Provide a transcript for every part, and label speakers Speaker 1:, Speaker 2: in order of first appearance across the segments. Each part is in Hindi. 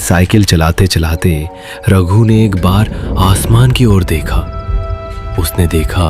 Speaker 1: साइकिल चलाते चलाते रघु ने एक बार आसमान की ओर देखा। उसने देखा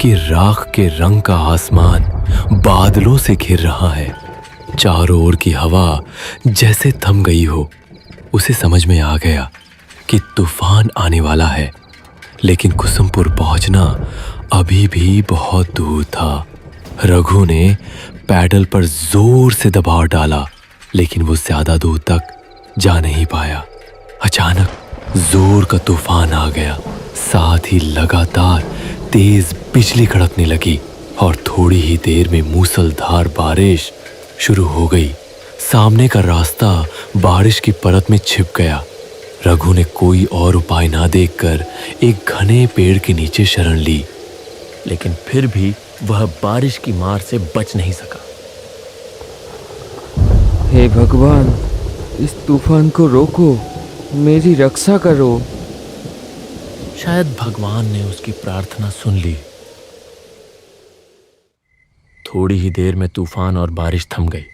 Speaker 1: कि राख के रंग का आसमान बादलों से घिर रहा है। चारों ओर की हवा जैसे थम गई हो। उसे समझ में आ गया कि तूफान आने वाला है, लेकिन कुसुमपुर पहुंचना अभी भी बहुत दूर था। रघु ने पैडल पर जोर से दबाव डाला, लेकिन वो ज्यादा दूर तक जा नहीं पाया। अचानक जोर का तूफान आ गया, साथ ही लगातार तेज बिजली कड़कने लगी और थोड़ी ही देर में मूसलधार बारिश शुरू हो गई। सामने का रास्ता बारिश की परत में छिप गया। रघु ने कोई और उपाय ना देखकर एक घने पेड़ के नीचे शरण ली, लेकिन फिर भी वह बारिश की मार से बच नहीं सका।
Speaker 2: हे भगवान, इस तूफान को रोको, मेरी रक्षा करो।
Speaker 1: शायद भगवान ने उसकी प्रार्थना सुन ली। थोड़ी ही देर में तूफान और बारिश थम गई,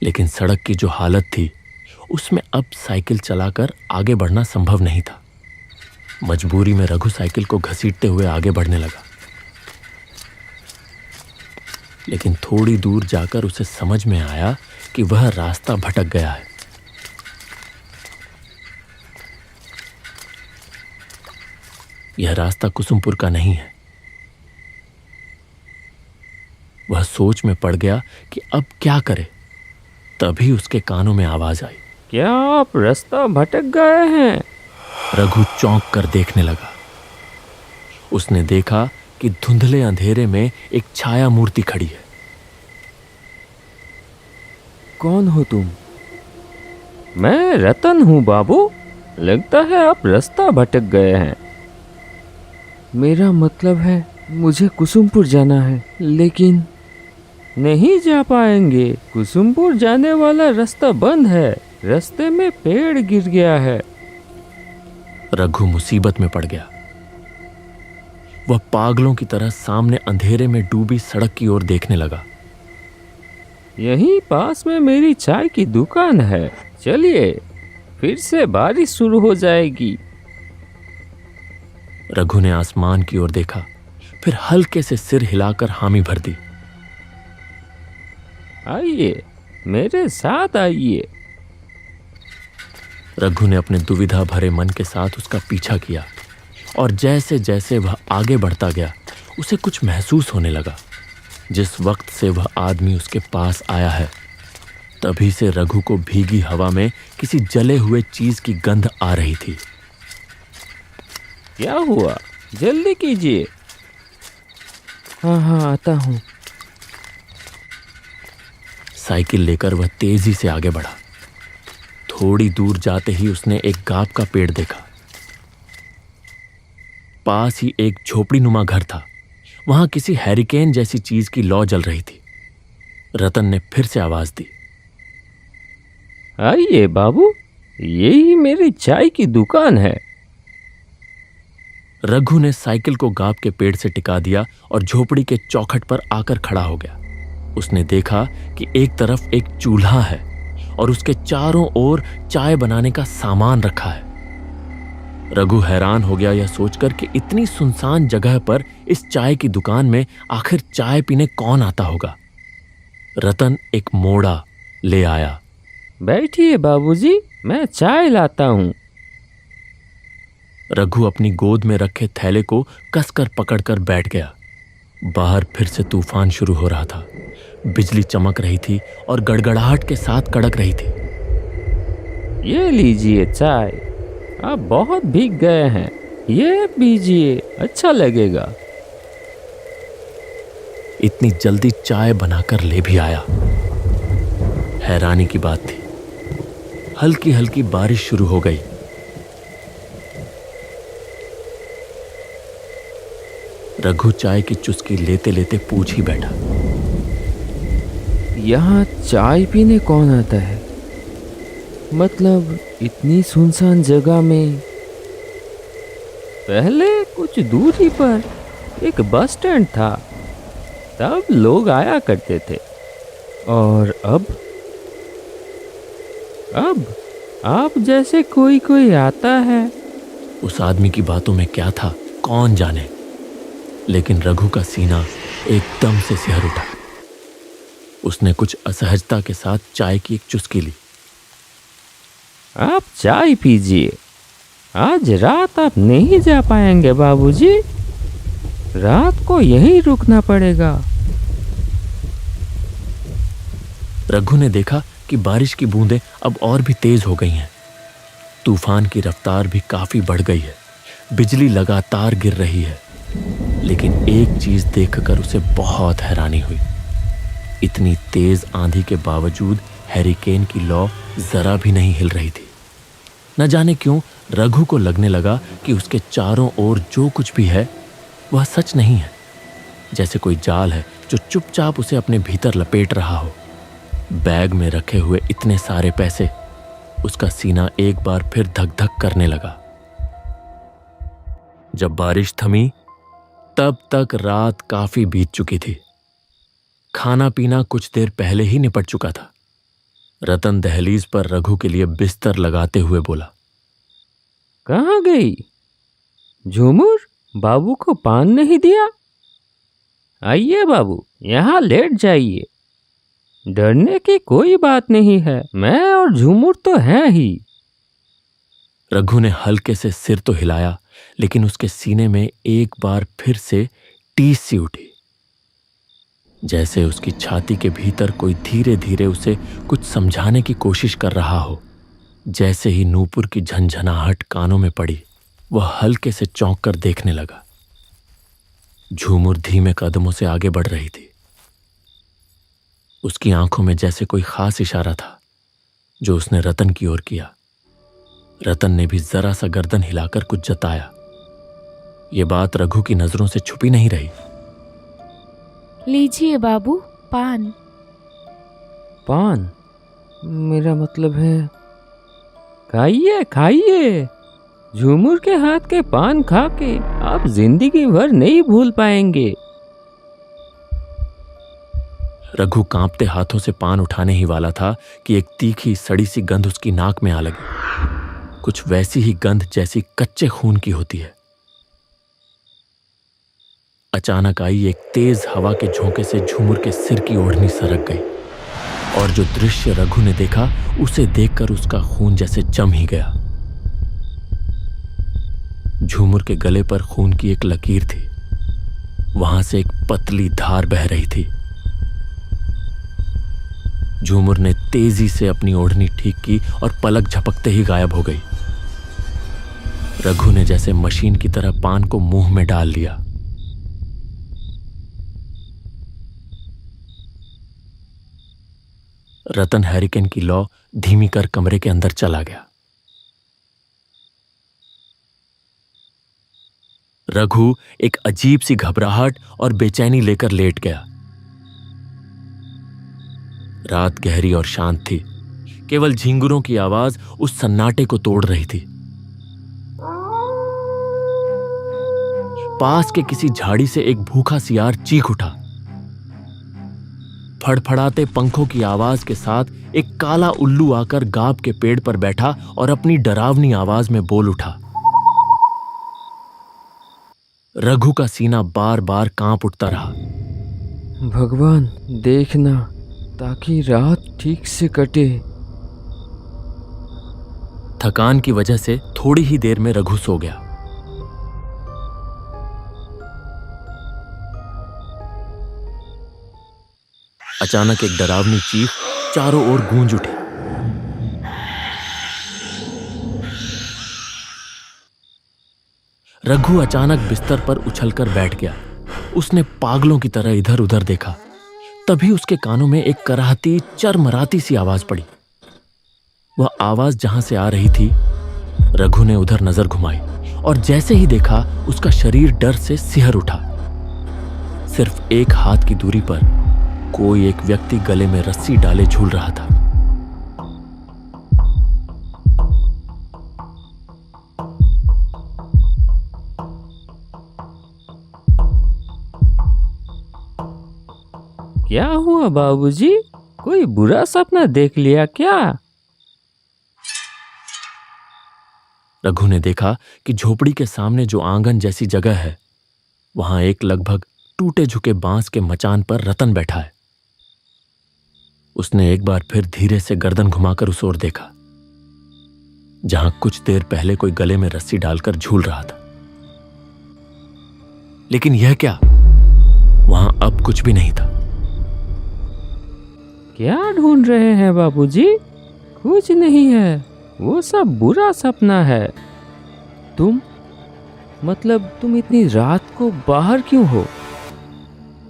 Speaker 1: लेकिन सड़क की जो हालत थी उसमें अब साइकिल चलाकर आगे बढ़ना संभव नहीं था। मजबूरी में रघु साइकिल को घसीटते हुए आगे बढ़ने लगा, लेकिन थोड़ी दूर जाकर उसे समझ में आया कि वह रास्ता भटक गया है। यह रास्ता कुसुमपुर का नहीं है। वह सोच में पड़ गया कि अब क्या करे। तभी उसके कानों में आवाज आई,
Speaker 2: क्या आप रास्ता भटक गए हैं?
Speaker 1: रघु चौंक कर देखने लगा। उसने देखा कि धुंधले अंधेरे में एक छाया मूर्ति खड़ी है।
Speaker 2: कौन हो तुम? मैं रतन हूँ बाबू। लगता है आप रास्ता भटक गए हैं। मेरा मतलब है मुझे कुसुमपुर जाना है, लेकिन नहीं जा पाएंगे। कुसुमपुर जाने वाला रास्ता बंद है। रास्ते में पेड़ गिर गया है।
Speaker 1: रघु मुसीबत में पड़ गया। वह पागलों की तरह सामने अंधेरे में डूबी सड़क की ओर देखने लगा।
Speaker 2: यहीं पास में मेरी चाय की दुकान है। चलिए, फिर से बारिश शुरू हो जाएगी।
Speaker 1: रघु ने आसमान की ओर देखा, फिर हल्के से सिर हिलाकर हामी भर दी।
Speaker 2: आइए, मेरे साथ आइए।
Speaker 1: रघु ने अपने दुविधा भरे मन के साथ उसका पीछा किया, और जैसे जैसे वह आगे बढ़ता गया उसे कुछ महसूस होने लगा। जिस वक्त से वह आदमी उसके पास आया है, तभी से रघु को भीगी हवा में किसी जले हुए चीज की गंध आ रही थी।
Speaker 2: क्या हुआ? जल्दी कीजिए। हाँ, आता हूँ।
Speaker 1: साइकिल लेकर वह तेजी से आगे बढ़ा। थोड़ी दूर जाते ही उसने एक गांव का पेड़ देखा। पास ही एक झोपड़ी नुमा घर था। वहां किसी हैरिकेन जैसी चीज की लौ जल रही थी। रतन ने फिर से आवाज दी,
Speaker 2: आइए बाबू, यही मेरी चाय की दुकान है।
Speaker 1: रघु ने साइकिल को गांव के पेड़ से टिका दिया और झोपड़ी के चौखट पर आकर खड़ा हो गया। उसने देखा कि एक तरफ एक चूल्हा है और उसके चारों ओर चाय बनाने का सामान रखा है। रघु हैरान हो गया यह सोचकर कि इतनी सुनसान जगह पर इस चाय की दुकान में आखिर चाय पीने कौन आता होगा। रतन एक मोड़ा ले आया।
Speaker 2: बैठिए बाबूजी, मैं चाय लाता हूँ।
Speaker 1: रघु अपनी गोद में रखे थैले को कसकर पकड़कर बैठ गया। बाहर फिर से तूफान शुरू हो रहा था। बिजली चमक रही थी और गड़गड़ाहट के साथ कड़क रही थी।
Speaker 2: ये लीजिए चाय। आप बहुत भीग गए हैं, ये पीजिए, अच्छा लगेगा।
Speaker 1: इतनी जल्दी चाय बनाकर ले भी आया। हैरानी की बात थी, हल्की हल्की बारिश शुरू हो गई। रघु चाय की चुस्की लेते लेते पूछ ही बैठा,
Speaker 2: यहाँ चाय पीने कौन आता है? मतलब इतनी सुनसान जगह में। पहले कुछ दूरी पर एक बस स्टैंड था, तब लोग आया करते थे। और अब आप जैसे कोई कोई आता है।
Speaker 1: उस आदमी की बातों में क्या था कौन जाने, लेकिन रघु का सीना एकदम से सिहर उठा। उसने कुछ असहजता के साथ चाय की एक चुस्की ली।
Speaker 2: आप चाय पीजिए। आज रात आप नहीं जा पाएंगे बाबूजी। रात को यहीं रुकना पड़ेगा।
Speaker 1: रघु ने देखा कि बारिश की बूंदें अब और भी तेज हो गई हैं। तूफान की रफ्तार भी काफी बढ़ गई है। बिजली लगातार गिर रही है। लेकिन एक चीज देखकर उसे बहुत हैरानी हुई। इतनी तेज आंधी के बावजूद हैरिकेन की लौ जरा भी नहीं हिल रही थी। न जाने क्यों रघु को लगने लगा कि उसके चारों ओर जो कुछ भी है वह सच नहीं है, जैसे कोई जाल है जो चुपचाप उसे अपने भीतर लपेट रहा हो। बैग में रखे हुए इतने सारे पैसे, उसका सीना एक बार फिर धक धक करने लगा। जब बारिश थमी तब तक रात काफी बीत चुकी थी। खाना पीना कुछ देर पहले ही निपट चुका था। रतन दहलीज पर रघु के लिए बिस्तर लगाते हुए बोला,
Speaker 2: कहाँ गई झूमर? बाबू को पान नहीं दिया? आइए बाबू, यहाँ लेट जाइए। डरने की कोई बात नहीं है, मैं और झूमर तो हैं ही।
Speaker 1: रघु ने हल्के से सिर तो हिलाया, लेकिन उसके सीने में एक बार फिर से टीस सी उठी, जैसे उसकी छाती के भीतर कोई धीरे धीरे उसे कुछ समझाने की कोशिश कर रहा हो। जैसे ही नूपुर की झंझनाहट कानों में पड़ी, वह हल्के से चौंक कर देखने लगा। झूमर धीमे कदमों से आगे बढ़ रही थी। उसकी आंखों में जैसे कोई खास इशारा था जो उसने रतन की ओर किया। रतन ने भी जरा सा गर्दन हिलाकर कुछ जताया। यह बात रघु की नजरों से छुपी नहीं रही।
Speaker 3: लीजिए बाबू, पान।
Speaker 2: पान? मेरा मतलब है खाइए खाइए। झूमर के हाथ के पान खा के आप जिंदगी भर नहीं भूल पाएंगे।
Speaker 1: रघु कांपते हाथों से पान उठाने ही वाला था कि एक तीखी सड़ी सी गंध उसकी नाक में आ लगी। कुछ वैसी ही गंध जैसी कच्चे खून की होती है। अचानक आई एक तेज हवा के झोंके से झूमर के सिर की ओढ़नी सरक गई, और जो दृश्य रघु ने देखा उसे देखकर उसका खून जैसे जम ही गया। झूमर के गले पर खून की एक लकीर थी। वहां से एक पतली धार बह रही थी। झूमर ने तेजी से अपनी ओढ़नी ठीक की और पलक झपकते ही गायब हो गई। रघु ने जैसे मशीन की तरह पान को मुंह में डाल लिया। रतन हैरिकेन की लौ धीमी कर कमरे के अंदर चला गया। रघु एक अजीब सी घबराहट और बेचैनी लेकर लेट गया। रात गहरी और शांत थी। केवल झिंगुरों की आवाज उस सन्नाटे को तोड़ रही थी। पास के किसी झाड़ी से एक भूखा सियार चीख उठा। फड़फड़ाते पंखों की आवाज के साथ एक काला उल्लू आकर गाब के पेड़ पर बैठा और अपनी डरावनी आवाज में बोल उठा। रघु का सीना बार बार कांप उठता रहा।
Speaker 2: भगवान देखना, ताकि रात ठीक से कटे।
Speaker 1: थकान की वजह से थोड़ी ही देर में रघु सो गया। अचानक एक डरावनी चीख चारों ओर गूंज उठी। रघु अचानक बिस्तर पर उछलकर बैठ गया। उसने पागलों की तरह इधर उधर देखा। तभी उसके कानों में एक कराहती चरमराती सी आवाज पड़ी। वह आवाज जहां से आ रही थी, रघु ने उधर नजर घुमाई और जैसे ही देखा उसका शरीर डर से सिहर उठा। सिर्फ एक हाथ की दूरी पर कोई एक व्यक्ति गले में रस्सी डाले झूल रहा था।
Speaker 2: क्या हुआ बाबूजी? कोई बुरा सपना देख लिया क्या?
Speaker 1: रघु ने देखा कि झोपड़ी के सामने जो आंगन जैसी जगह है, वहां एक लगभग टूटे झुके बांस के मचान पर रतन बैठा है। उसने एक बार फिर धीरे से गर्दन घुमाकर उस ओर देखा, जहां कुछ देर पहले कोई गले में रस्सी डालकर झूल रहा था। लेकिन यह क्या, वहां अब कुछ भी नहीं था।
Speaker 2: क्या ढूंढ रहे हैं बाबूजी? कुछ नहीं है, वो सब बुरा सपना है। तुम इतनी रात को बाहर क्यों हो?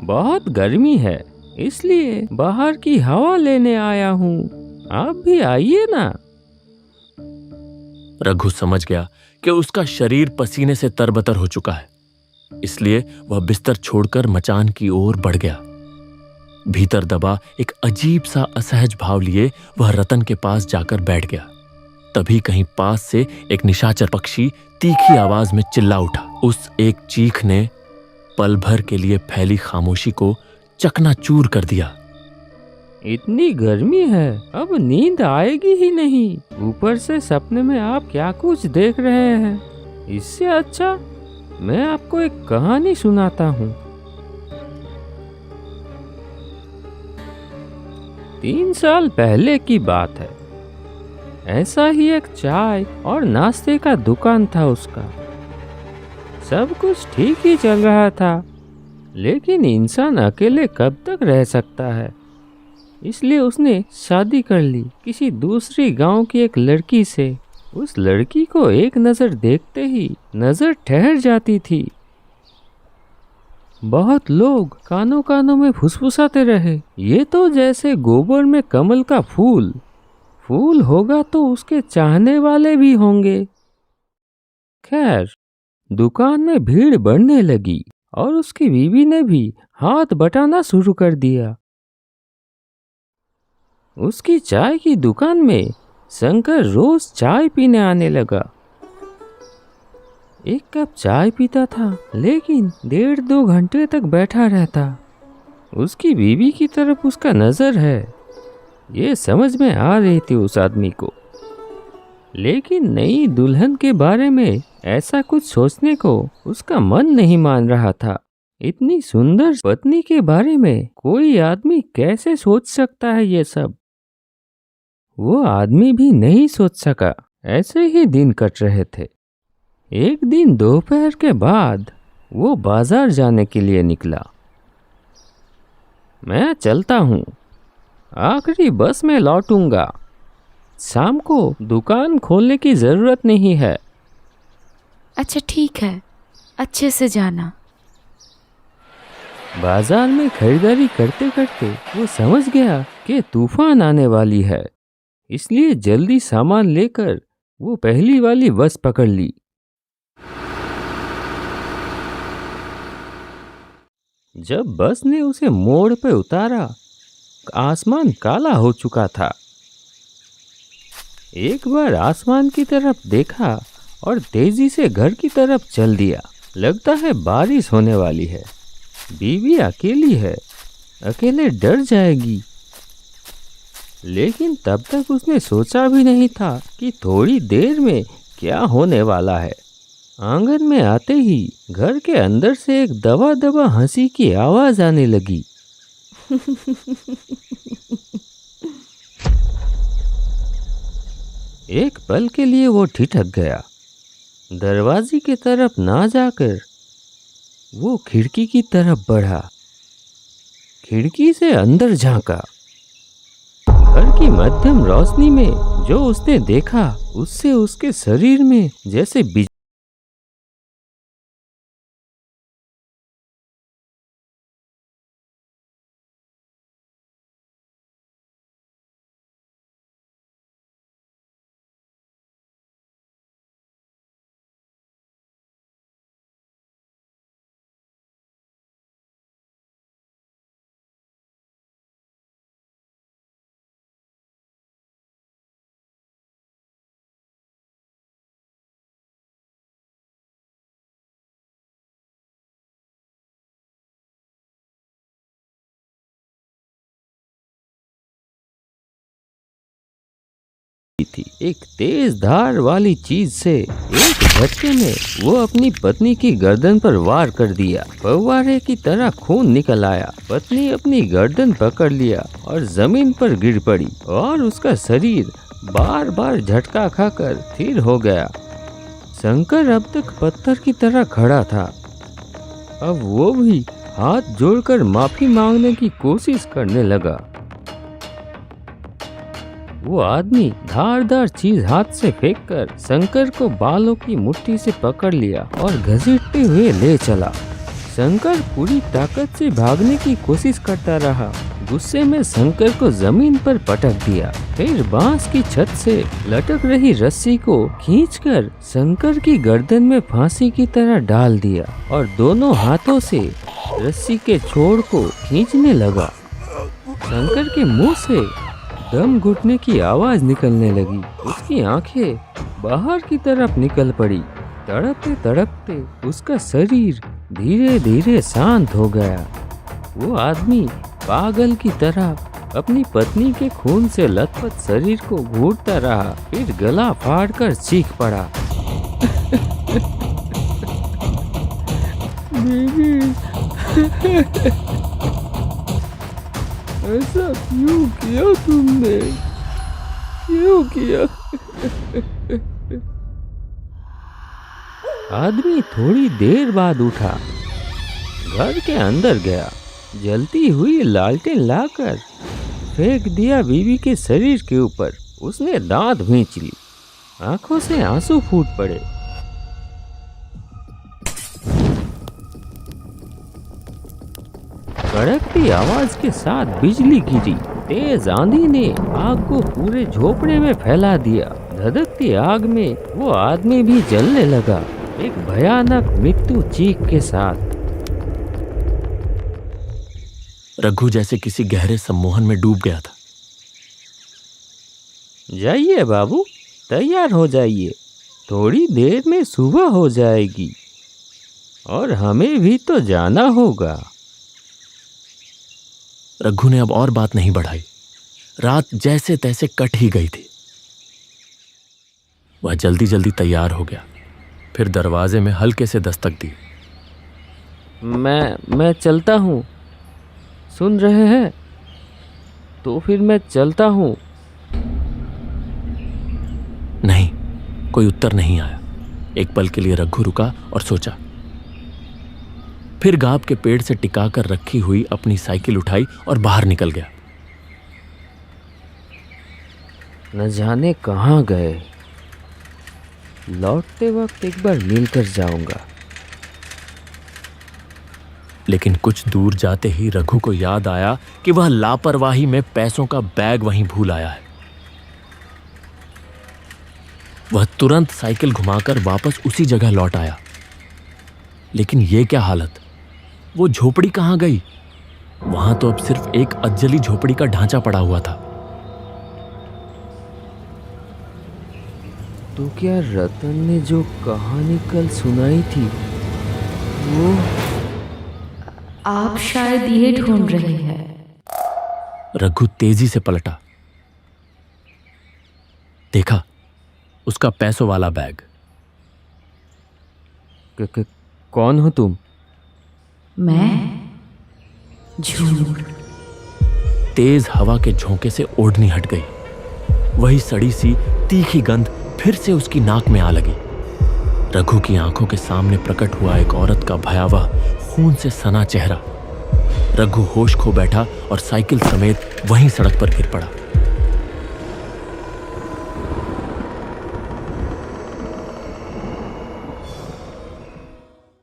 Speaker 2: बहुत गर्मी है, इसलिए बाहर की हवा लेने आया हूँ। आप भी आइए ना।
Speaker 1: रघु समझ गया कि उसका शरीर पसीने से तरबतर हो चुका है, इसलिए वह बिस्तर छोड़कर मचान की ओर बढ़ गया। भीतर दबा एक अजीब सा असहज भाव लिए वह रतन के पास जाकर बैठ गया। तभी कहीं पास से एक निशाचर पक्षी तीखी आवाज में चिल्ला उठा। उस एक चीख ने पल भर के लिए फैली खामोशी को चकनाचूर कर दिया।
Speaker 2: इतनी गर्मी है, अब नींद आएगी ही नहीं। ऊपर से सपने में आप क्या कुछ देख रहे हैं। इससे अच्छा मैं आपको एक कहानी सुनाता हूँ। 3 साल पहले की बात है। ऐसा ही एक चाय और नाश्ते का दुकान था उसका। सब कुछ ठीक ही चल रहा था, लेकिन इंसान अकेले कब तक रह सकता है। इसलिए उसने शादी कर ली किसी दूसरी गांव की एक लड़की से। उस लड़की को एक नज़र देखते ही नज़र ठहर जाती थी। बहुत लोग कानों कानों में फुसफुसाते रहे, ये तो जैसे गोबर में कमल का फूल होगा तो उसके चाहने वाले भी होंगे। खैर, दुकान में भीड़ बढ़ने लगी और उसकी बीवी ने भी हाथ बटाना शुरू कर दिया। उसकी चाय की दुकान में शंकर रोज चाय पीने आने लगा। एक कप चाय पीता था, लेकिन 1.5-2 घंटे तक बैठा रहता। उसकी बीवी की तरफ उसका नजर है, ये समझ में आ रही थी उस आदमी को। लेकिन नई दुल्हन के बारे में ऐसा कुछ सोचने को उसका मन नहीं मान रहा था। इतनी सुंदर पत्नी के बारे में कोई आदमी कैसे सोच सकता है ये सब? वो आदमी भी नहीं सोच सका। ऐसे ही दिन कट रहे थे। एक दिन दोपहर के बाद वो बाजार जाने के लिए निकला। मैं चलता हूँ, आखिरी बस में लौटूंगा। शाम को दुकान खोलने की जरूरत नहीं है।
Speaker 3: अच्छा ठीक है, अच्छे से जाना।
Speaker 2: बाजार में खरीदारी करते करते वो समझ गया कि तूफान आने वाली है, इसलिए जल्दी सामान लेकर वो पहली वाली बस पकड़ ली। जब बस ने उसे मोड़ पर उतारा, आसमान काला हो चुका था। एक बार आसमान की तरफ देखा और तेजी से घर की तरफ चल दिया। लगता है बारिश होने वाली है। बीवी अकेली है, अकेले डर जाएगी। लेकिन तब तक उसने सोचा भी नहीं था कि थोड़ी देर में क्या होने वाला है। आंगन में आते ही घर के अंदर से एक दबा दबा हंसी की आवाज आने लगी। एक पल के लिए वो ठिठक गया। दरवाजे की तरफ ना जाकर वो खिड़की की तरफ बढ़ा। खिड़की से अंदर झांका। घर की मध्यम रोशनी में जो उसने देखा, उससे उसके शरीर में जैसे थी। एक तेज धार वाली चीज से एक झटके में वो अपनी पत्नी की गर्दन पर वार कर दिया। फव्वारे की तरह खून निकल आया। पत्नी अपनी गर्दन पकड़ लिया और जमीन पर गिर पड़ी और उसका शरीर बार बार झटका खाकर स्थिर हो गया। शंकर अब तक पत्थर की तरह खड़ा था। अब वो भी हाथ जोड़कर माफी मांगने की कोशिश करने लगा। वो आदमी धारदार चीज हाथ से फेंककर शंकर को बालों की मुट्ठी से पकड़ लिया और घसीटते हुए ले चला। शंकर पूरी ताकत से भागने की कोशिश करता रहा। गुस्से में शंकर को जमीन पर पटक दिया। फिर बांस की छत से लटक रही रस्सी को खींचकर शंकर की गर्दन में फांसी की तरह डाल दिया और दोनों हाथों से रस्सी के छोर को खींचने लगा। शंकर के मुंह से दम घुटने की आवाज निकलने लगी। उसकी आंखें बाहर की तरफ निकल पड़ी। तड़पते तड़पते उसका शरीर धीरे धीरे शांत हो गया। वो आदमी पागल की तरह अपनी पत्नी के खून से लथपथ शरीर को घूरता रहा। फिर गला फाड़कर चीख पड़ा, बीबी, ऐसा क्यों किया तुमने? क्यों किया? आदमी थोड़ी देर बाद उठा, घर के अंदर गया, जलती हुई लालटेन लाकर फेंक दिया बीवी के शरीर के ऊपर। उसने दांत भींच ली, आंखों से आंसू फूट पड़े। कड़कती आवाज के साथ बिजली गिरी। तेज आंधी ने आग को पूरे झोपड़े में फैला दिया। धधकती आग में वो आदमी भी जलने लगा, एक भयानक मृत्यु चीख के साथ।
Speaker 1: रघु जैसे किसी गहरे सम्मोहन में डूब गया था।
Speaker 2: जाइए बाबू, तैयार हो जाइए, थोड़ी देर में सुबह हो जाएगी और हमें भी तो जाना होगा।
Speaker 1: रघु ने अब और बात नहीं बढ़ाई। रात जैसे तैसे कट ही गई थी। वह जल्दी जल्दी तैयार हो गया। फिर दरवाजे में हल्के से दस्तक दी।
Speaker 2: मैं चलता हूँ, सुन रहे हैं? तो फिर मैं चलता हूँ।
Speaker 1: नहीं, कोई उत्तर नहीं आया। एक पल के लिए रघु रुका और सोचा। फिर गाब के पेड़ से टिकाकर रखी हुई अपनी साइकिल उठाई और बाहर निकल गया।
Speaker 2: न जाने कहाँ गए। लौटते वक्त एक बार मिलकर जाऊंगा।
Speaker 1: लेकिन कुछ दूर जाते ही रघु को याद आया कि वह लापरवाही में पैसों का बैग वहीं भूल आया है। वह तुरंत साइकिल घुमाकर वापस उसी जगह लौट आया। लेकिन यह क्या हालत! वो झोपड़ी कहाँ गई? वहां तो अब सिर्फ एक अज्जली झोपड़ी का ढांचा पड़ा हुआ था।
Speaker 2: तो क्या रतन ने जो कहानी कल सुनाई थी वो?
Speaker 3: आप शायद ये ढूंढ रहे हैं।
Speaker 1: रघु तेजी से पलटा। देखा, उसका पैसों वाला बैग।
Speaker 2: कौन हो तुम?
Speaker 3: मैं? झूठ।
Speaker 1: तेज हवा के झोंके से ओढ़नी हट गई। वही सड़ी सी तीखी गंध फिर से उसकी नाक में आ लगी। रघु की आंखों के सामने प्रकट हुआ एक औरत का भयावह खून से सना चेहरा। रघु होश खो बैठा और साइकिल समेत वहीं सड़क पर गिर पड़ा।